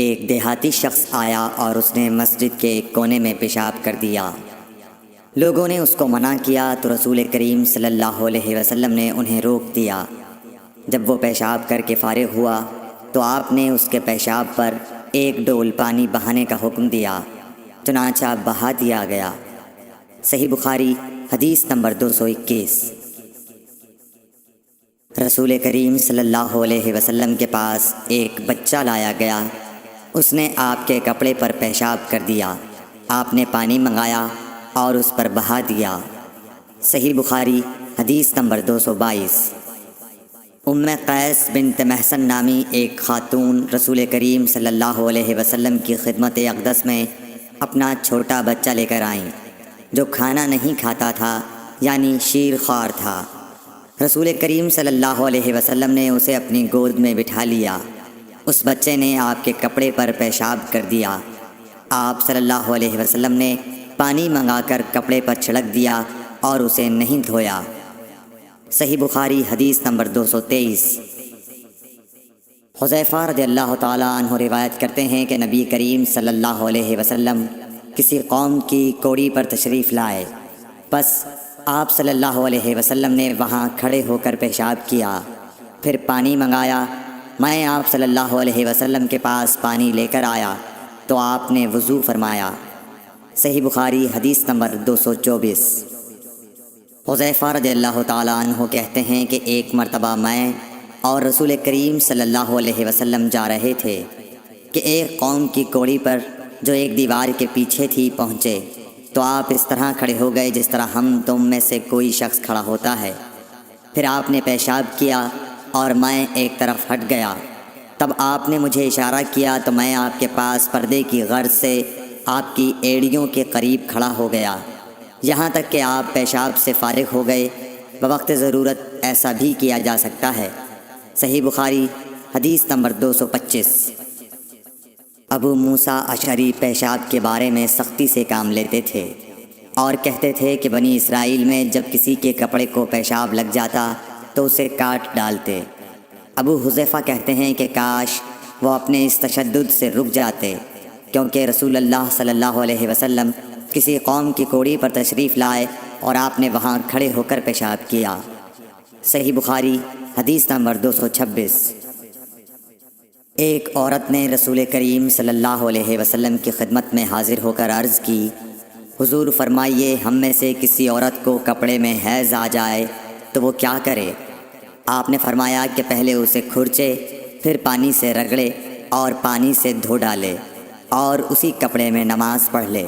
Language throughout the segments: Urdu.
ایک دیہاتی شخص آیا اور اس نے مسجد کے ایک کونے میں پیشاب کر دیا۔ لوگوں نے اس کو منع کیا تو رسول کریم صلی اللہ علیہ وسلم نے انہیں روک دیا۔ جب وہ پیشاب کر کے فارغ ہوا تو آپ نے اس کے پیشاب پر ایک ڈول پانی بہانے کا حکم دیا، چنانچہ بہا دیا گیا۔ صحیح بخاری حدیث نمبر 221۔ رسول کریم صلی اللہ علیہ وسلم کے پاس ایک بچہ لایا گیا۔ اس نے آپ کے کپڑے پر پیشاب کر دیا۔ آپ نے پانی منگایا اور اس پر بہا دیا۔ صحیح بخاری حدیث نمبر 222۔ ام قیس بنت محسن نامی ایک خاتون رسول کریم صلی اللہ علیہ وسلم کی خدمت اقدس میں اپنا چھوٹا بچہ لے کر آئیں، جو کھانا نہیں کھاتا تھا، یعنی شیر خوار تھا۔ رسول کریم صلی اللہ علیہ وسلم نے اسے اپنی گود میں بٹھا لیا۔ اس بچے نے آپ کے کپڑے پر پیشاب کر دیا۔ آپ صلی اللہ علیہ وسلم نے پانی منگا کر کپڑے پر چھڑک دیا اور اسے نہیں دھویا۔ صحیح بخاری حدیث نمبر 223۔ حذیفہ رضی اللہ تعالیٰ عنہ روایت کرتے ہیں کہ نبی کریم صلی اللہ علیہ وسلم کسی قوم کی کوڑی پر تشریف لائے، بس آپ صلی اللہ علیہ وسلم نے وہاں کھڑے ہو کر پیشاب کیا، پھر پانی منگایا۔ میں آپ صلی اللہ علیہ وسلم کے پاس پانی لے کر آیا تو آپ نے وضو فرمایا۔ صحیح بخاری حدیث نمبر 224۔ حذیفہ رضی اللہ تعالیٰ عنہ کہتے ہیں کہ ایک مرتبہ میں اور رسول کریم صلی اللہ علیہ وسلم جا رہے تھے کہ ایک قوم کی کوڑی پر جو ایک دیوار کے پیچھے تھی پہنچے، تو آپ اس طرح کھڑے ہو گئے جس طرح ہم تم میں سے کوئی شخص کھڑا ہوتا ہے۔ پھر آپ نے پیشاب کیا اور میں ایک طرف ہٹ گیا۔ تب آپ نے مجھے اشارہ کیا تو میں آپ کے پاس پردے کی غرض سے آپ کی ایڑیوں کے قریب کھڑا ہو گیا، یہاں تک کہ آپ پیشاب سے فارغ ہو گئے۔ بوقت ضرورت ایسا بھی کیا جا سکتا ہے۔ صحیح بخاری حدیث نمبر 225۔ ابو موسیٰ اشعری پیشاب کے بارے میں سختی سے کام لیتے تھے اور کہتے تھے کہ بنی اسرائیل میں جب کسی کے کپڑے کو پیشاب لگ جاتا تو اسے کاٹ ڈالتے۔ ابو حذیفہ کہتے ہیں کہ کاش وہ اپنے اس تشدد سے رک جاتے، کیونکہ رسول اللہ صلی اللہ علیہ وسلم کسی قوم کی کوڑی پر تشریف لائے اور آپ نے وہاں کھڑے ہو کر پیشاب کیا۔ صحیح بخاری حدیث نمبر 226۔ ایک عورت نے رسول کریم صلی اللہ علیہ وسلم کی خدمت میں حاضر ہو کر عرض کی، حضور فرمائیے ہم میں سے کسی عورت کو کپڑے میں حیض آ جائے تو وہ کیا کرے؟ آپ نے فرمایا کہ پہلے اسے کھرچے، پھر پانی سے رگڑے اور پانی سے دھو ڈالے اور اسی کپڑے میں نماز پڑھ لے۔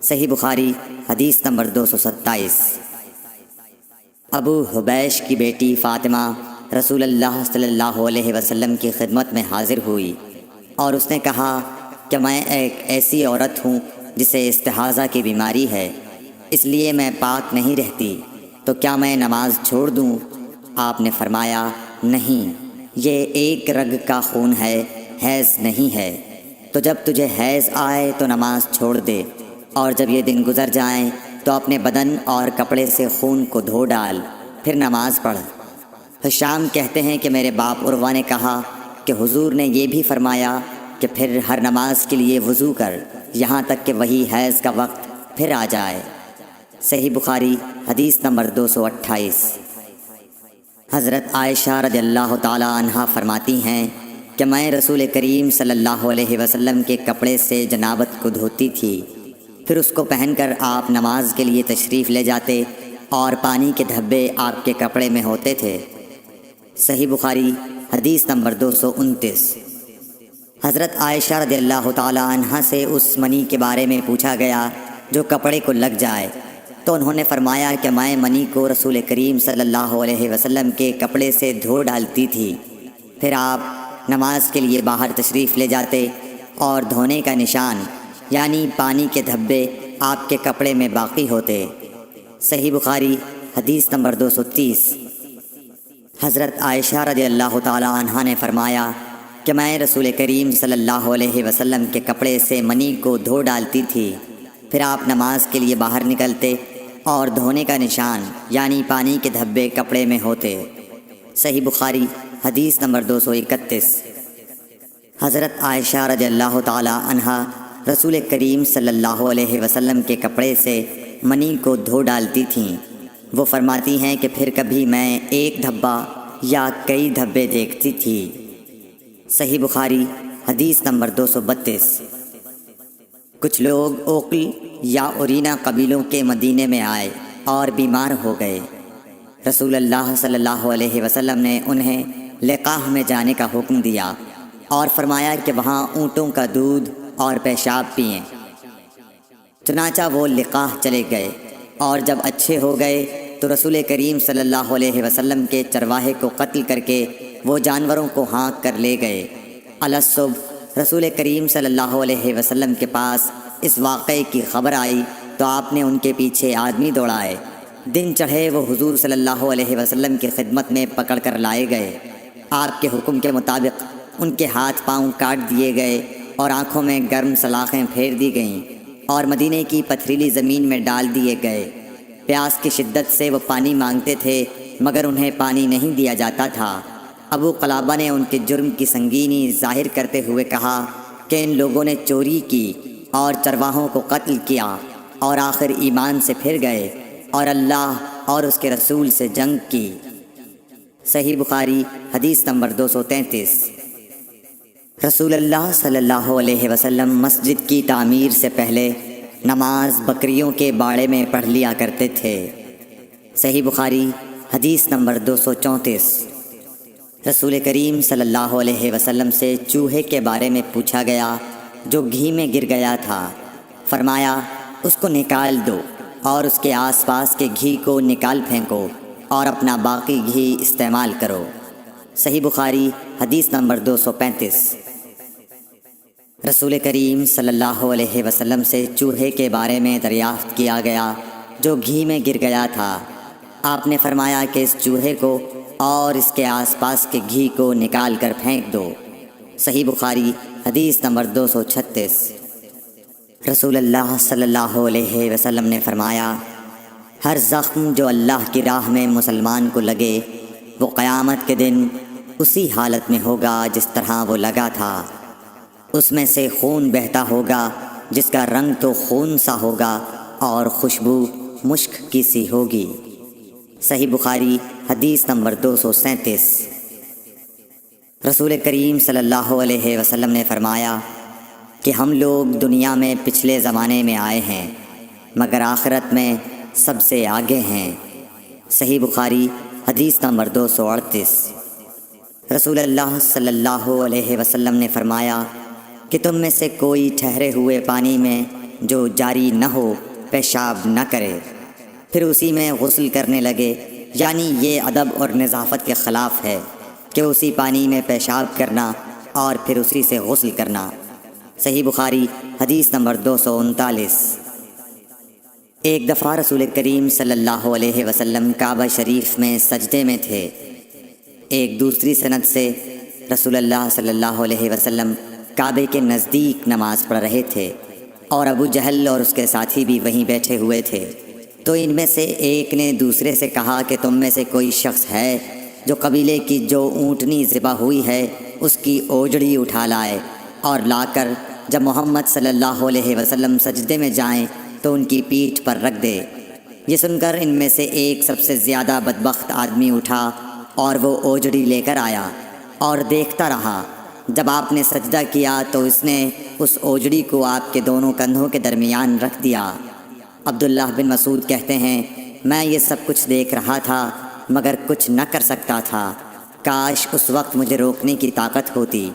صحیح بخاری حدیث نمبر 227۔ ابو حبیش کی بیٹی فاطمہ رسول اللہ صلی اللہ علیہ وسلم کی خدمت میں حاضر ہوئی اور اس نے کہا کہ میں ایک ایسی عورت ہوں جسے استحاضہ کی بیماری ہے، اس لیے میں پاک نہیں رہتی، تو کیا میں نماز چھوڑ دوں؟ آپ نے فرمایا نہیں، یہ ایک رگ کا خون ہے، حیض نہیں ہے، تو جب تجھے حیض آئے تو نماز چھوڑ دے، اور جب یہ دن گزر جائیں تو اپنے بدن اور کپڑے سے خون کو دھو ڈال، پھر نماز پڑھ۔ ہشام کہتے ہیں کہ میرے باپ عروہ نے کہا کہ حضور نے یہ بھی فرمایا کہ پھر ہر نماز کے لیے وضو کر، یہاں تک کہ وہی حیض کا وقت پھر آ جائے۔ صحیح بخاری حدیث نمبر 228۔ حضرت عائشہ رضی اللہ تعالی عنہا فرماتی ہیں کہ میں رسول کریم صلی اللہ علیہ وسلم کے کپڑے سے جنابت کو دھوتی تھی، پھر اس کو پہن کر آپ نماز کے لیے تشریف لے جاتے اور پانی کے دھبے آپ کے کپڑے میں ہوتے تھے۔ صحیح بخاری حدیث نمبر 229۔ حضرت عائشہ رضی اللہ تعالی عنہا سے اس منی کے بارے میں پوچھا گیا جو کپڑے کو لگ جائے، تو انہوں نے فرمایا کہ میں منی کو رسول کریم صلی اللہ علیہ وسلم کے کپڑے سے دھو ڈالتی تھی، پھر آپ نماز کے لیے باہر تشریف لے جاتے اور دھونے کا نشان یعنی پانی کے دھبے آپ کے کپڑے میں باقی ہوتے۔ صحیح بخاری حدیث نمبر 230۔ حضرت عائشہ رضی اللہ تعالی عنہا نے فرمایا کہ میں رسول کریم صلی اللہ علیہ وسلم کے کپڑے سے منی کو دھو ڈالتی تھی، پھر آپ نماز کے لیے باہر نکلتے اور دھونے کا نشان یعنی پانی کے دھبے کپڑے میں ہوتے۔ صحیح بخاری حدیث نمبر 231۔ حضرت عائشہ رضی اللہ تعالی عنہا رسول کریم صلی اللہ علیہ وسلم کے کپڑے سے منی کو دھو ڈالتی تھیں۔ وہ فرماتی ہیں کہ پھر کبھی میں ایک دھبا یا کئی دھبے دیکھتی تھی۔ صحیح بخاری حدیث نمبر 232۔ کچھ لوگ اوقل یا اورینا قبیلوں کے مدینے میں آئے اور بیمار ہو گئے۔ رسول اللہ صلی اللہ علیہ وسلم نے انہیں لقاح میں جانے کا حکم دیا اور فرمایا کہ وہاں اونٹوں کا دودھ اور پیشاب پئیں۔ چنانچہ وہ لقاح چلے گئے اور جب اچھے ہو گئے تو رسول کریم صلی اللہ علیہ وسلم کے چرواہے کو قتل کر کے وہ جانوروں کو ہانک کر لے گئے۔ الصبح رسول کریم صلی اللہ علیہ وسلم کے پاس اس واقعے کی خبر آئی تو آپ نے ان کے پیچھے آدمی دوڑائے۔ دن چڑھے وہ حضور صلی اللہ علیہ وسلم کی خدمت میں پکڑ کر لائے گئے۔ آپ کے حکم کے مطابق ان کے ہاتھ پاؤں کاٹ دیے گئے اور آنکھوں میں گرم سلاخیں پھیر دی گئیں اور مدینے کی پتھریلی زمین میں ڈال دیے گئے۔ پیاس کی شدت سے وہ پانی مانگتے تھے مگر انہیں پانی نہیں دیا جاتا تھا۔ ابو قلابہ نے ان کے جرم کی سنگینی ظاہر کرتے ہوئے کہا کہ ان لوگوں نے چوری کی اور چرواہوں کو قتل کیا اور آخر ایمان سے پھر گئے اور اللہ اور اس کے رسول سے جنگ کی۔ صحیح بخاری حدیث نمبر 233۔ رسول اللہ صلی اللہ علیہ وسلم مسجد کی تعمیر سے پہلے نماز بکریوں کے باڑے میں پڑھ لیا کرتے تھے۔ صحیح بخاری حدیث نمبر 234۔ رسول کریم صلی اللہ علیہ وسلم سے چوہے کے بارے میں پوچھا گیا جو گھی میں گر گیا تھا۔ فرمایا اس کو نکال دو اور اس کے آس پاس کے گھی کو نکال پھینکو اور اپنا باقی گھی استعمال کرو۔ صحیح بخاری حدیث نمبر 235۔ رسول کریم صلی اللہ علیہ وسلم سے چوہے کے بارے میں دریافت کیا گیا جو گھی میں گر گیا تھا۔ آپ نے فرمایا کہ اس چوہے کو اور اس کے آس پاس کے گھی کو نکال کر پھینک دو۔ صحیح بخاری حدیث نمبر 236۔ رسول اللہ صلی اللہ علیہ وسلم نے فرمایا ہر زخم جو اللہ کی راہ میں مسلمان کو لگے وہ قیامت کے دن اسی حالت میں ہوگا جس طرح وہ لگا تھا۔ اس میں سے خون بہتا ہوگا جس کا رنگ تو خون سا ہوگا اور خوشبو مشک کی سی ہوگی۔ صحیح بخاری حدیث نمبر 237۔ رسول کریم صلی اللہ علیہ وسلم نے فرمایا کہ ہم لوگ دنیا میں پچھلے زمانے میں آئے ہیں مگر آخرت میں سب سے آگے ہیں۔ صحیح بخاری حدیث نمبر 238۔ رسول اللہ صلی اللہ علیہ وسلم نے فرمایا کہ تم میں سے کوئی ٹھہرے ہوئے پانی میں جو جاری نہ ہو پیشاب نہ کرے پھر اسی میں غسل کرنے لگے، یعنی یہ ادب اور نظافت کے خلاف ہے کہ اسی پانی میں پیشاب کرنا اور پھر اسی سے غسل کرنا۔ صحیح بخاری حدیث نمبر 239۔ ایک دفعہ رسول کریم صلی اللہ علیہ وسلم کعبہ شریف میں سجدے میں تھے۔ ایک دوسری سند سے رسول اللہ صلی اللہ علیہ وسلم کعبے کے نزدیک نماز پڑھ رہے تھے اور ابو جہل اور اس کے ساتھی بھی وہیں بیٹھے ہوئے تھے۔ تو ان میں سے ایک نے دوسرے سے کہا کہ تم میں سے کوئی شخص ہے جو قبیلے کی جو اونٹنی ذبح ہوئی ہے اس کی اوجڑی اٹھا لائے اور لا کر جب محمد صلی اللہ علیہ وسلم سجدے میں جائیں تو ان کی پیٹھ پر رکھ دے۔ یہ سن کر ان میں سے ایک سب سے زیادہ بدبخت آدمی اٹھا اور وہ اوجڑی لے کر آیا اور دیکھتا رہا۔ جب آپ نے سجدہ کیا تو اس نے اس اوجڑی کو آپ کے دونوں کندھوں کے درمیان رکھ دیا۔ عبداللہ بن مسعود کہتے ہیں میں یہ سب کچھ دیکھ رہا تھا مگر کچھ نہ کر سکتا تھا، کاش اس وقت مجھے روکنے کی طاقت ہوتی۔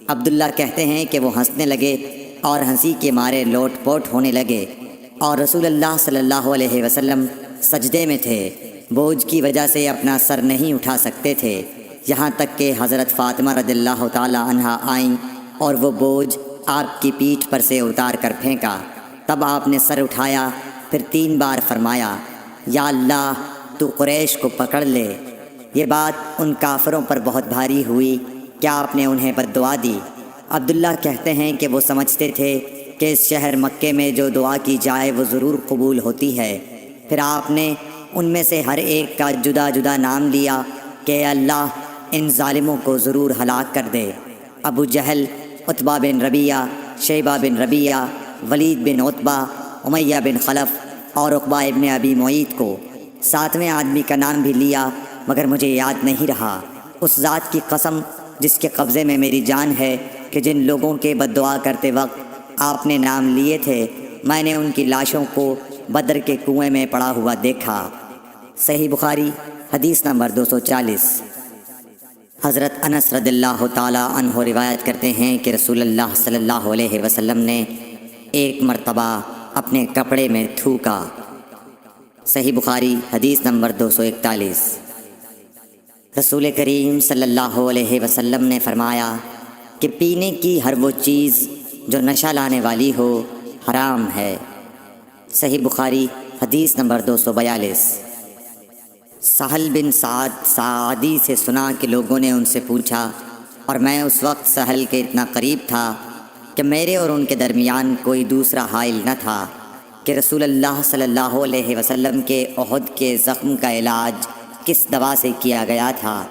عبداللہ کہتے ہیں کہ وہ ہنسنے لگے اور ہنسی کے مارے لوٹ پوٹ ہونے لگے اور رسول اللہ صلی اللہ علیہ وسلم سجدے میں تھے، بوجھ کی وجہ سے اپنا سر نہیں اٹھا سکتے تھے، یہاں تک کہ حضرت فاطمہ رضی اللہ تعالی عنہا آئیں اور وہ بوجھ آپ کی پیٹھ پر سے اتار کر پھینکا۔ تب آپ نے سر اٹھایا، پھر 3 بار فرمایا یا اللہ تو قریش کو پکڑ لے۔ یہ بات ان کافروں پر بہت بھاری ہوئی کہ آپ نے انہیں بد دعا دی۔ عبداللہ کہتے ہیں کہ وہ سمجھتے تھے کہ اس شہر مکے میں جو دعا کی جائے وہ ضرور قبول ہوتی ہے۔ پھر آپ نے ان میں سے ہر ایک کا جدا جدا نام لیا کہ اے اللہ ان ظالموں کو ضرور ہلاک کر دے۔ ابو جہل عتبہ بن ربیعہ، شیبہ بن ربیعہ، ولید بن عتبہ، امیہ بن خلف اور عقبہ ابن ابی معیط کو۔ 7ویں آدمی کا نام بھی لیا مگر مجھے یاد نہیں رہا۔ اس ذات کی قسم جس کے قبضے میں میری جان ہے کہ جن لوگوں کے بد دعا کرتے وقت آپ نے نام لیے تھے، میں نے ان کی لاشوں کو بدر کے کنویں میں پڑا ہوا دیکھا۔ صحیح بخاری حدیث نمبر 240۔ حضرت انس رضی اللہ تعالی عنہ روایت کرتے ہیں کہ رسول اللہ صلی اللہ علیہ وسلم نے ایک مرتبہ اپنے کپڑے میں تھوکا۔ صحیح بخاری حدیث نمبر 241۔ رسول کریم صلی اللہ علیہ وسلم نے فرمایا کہ پینے کی ہر وہ چیز جو نشہ لانے والی ہو حرام ہے۔ صحیح بخاری حدیث نمبر 242۔ سہل بن سعد سعدی سے سنا کہ لوگوں نے ان سے پوچھا، اور میں اس وقت سہل کے اتنا قریب تھا کہ میرے اور ان کے درمیان کوئی دوسرا حائل نہ تھا، کہ رسول اللہ صلی اللہ علیہ وسلم کے احد کے زخم کا علاج کس دوا سے کیا گیا تھا؟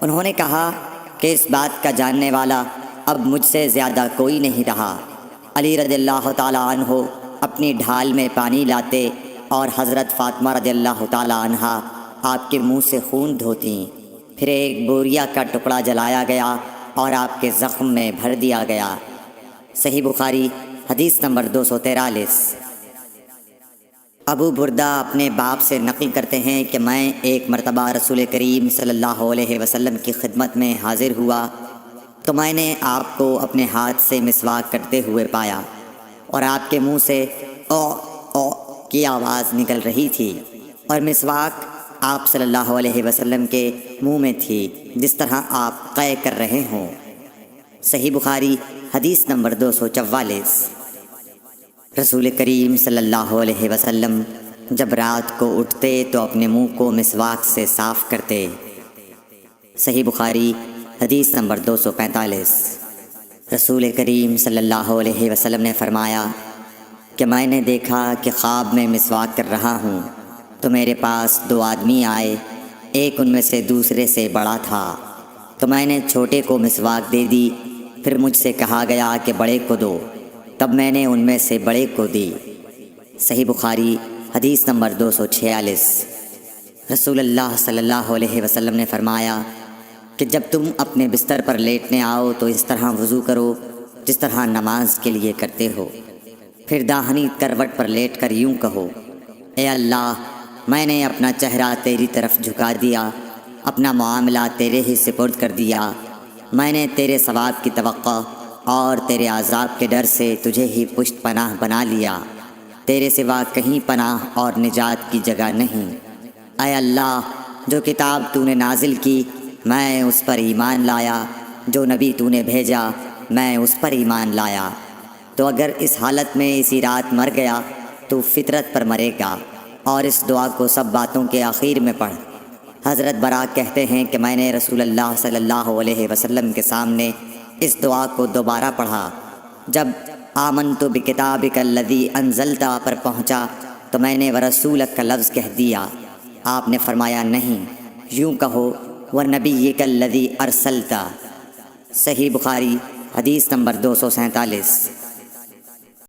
انہوں نے کہا کہ اس بات کا جاننے والا اب مجھ سے زیادہ کوئی نہیں رہا۔ علی رضی اللہ تعالی عنہ اپنی ڈھال میں پانی لاتے اور حضرت فاطمہ رضی اللہ تعالی عنہا آپ کے منہ سے خون دھوتیں، پھر ایک بوریا کا ٹکڑا جلایا گیا اور آپ کے زخم میں بھر دیا گیا۔ صحیح بخاری حدیث نمبر 243۔ ابو بردہ اپنے باپ سے نقل کرتے ہیں کہ میں ایک مرتبہ رسول کریم صلی اللہ علیہ وسلم کی خدمت میں حاضر ہوا تو میں نے آپ کو اپنے ہاتھ سے مسواک کرتے ہوئے پایا اور آپ کے منہ سے او او کی آواز نکل رہی تھی، اور مسواک آپ صلی اللہ علیہ وسلم کے منہ میں تھی جس طرح آپ قے کر رہے ہوں۔ صحیح بخاری حدیث نمبر 244۔ رسول کریم صلی اللہ علیہ وسلم جب رات کو اٹھتے تو اپنے منہ کو مسواک سے صاف کرتے۔ صحیح بخاری حدیث نمبر 245۔ رسول کریم صلی اللہ علیہ وسلم نے فرمایا کہ میں نے دیکھا کہ خواب میں مسواک کر رہا ہوں تو میرے پاس 2 آدمی آئے، ایک ان میں سے دوسرے سے بڑا تھا، تو میں نے چھوٹے کو مسواک دے دی، پھر مجھ سے کہا گیا کہ بڑے کو دو، تب میں نے ان میں سے بڑے کو دی۔ صحیح بخاری حدیث نمبر 246۔ رسول اللہ صلی اللہ علیہ وسلم نے فرمایا کہ جب تم اپنے بستر پر لیٹنے آؤ تو اس طرح وضو کرو جس طرح نماز کے لیے کرتے ہو، پھر داہنی کروٹ پر لیٹ کر یوں کہو، اے اللہ، میں نے اپنا چہرہ تیری طرف جھکا دیا، اپنا معاملہ تیرے ہی سپرد کر دیا، میں نے تیرے ثواب کی توقع اور تیرے عذاب کے ڈر سے تجھے ہی پشت پناہ بنا لیا، تیرے سوا کہیں پناہ اور نجات کی جگہ نہیں۔ اے اللہ، جو کتاب تو نے نازل کی میں اس پر ایمان لایا، جو نبی تو نے بھیجا میں اس پر ایمان لایا، تو اگر اس حالت میں اسی رات مر گیا تو فطرت پر مرے گا، اور اس دعا کو سب باتوں کے آخر میں پڑھ۔ حضرت برا کہتے ہیں کہ میں نے رسول اللہ صلی اللہ علیہ وسلم کے سامنے اس دعا کو دوبارہ پڑھا۔ جب آمنت بکتابک الذی انزلت پر پہنچا تو میں نے ورسولک کا لفظ کہہ دیا۔ آپ نے فرمایا نہیں، یوں کہو ونبیک الذی ارسلت۔ صحیح بخاری حدیث نمبر 247۔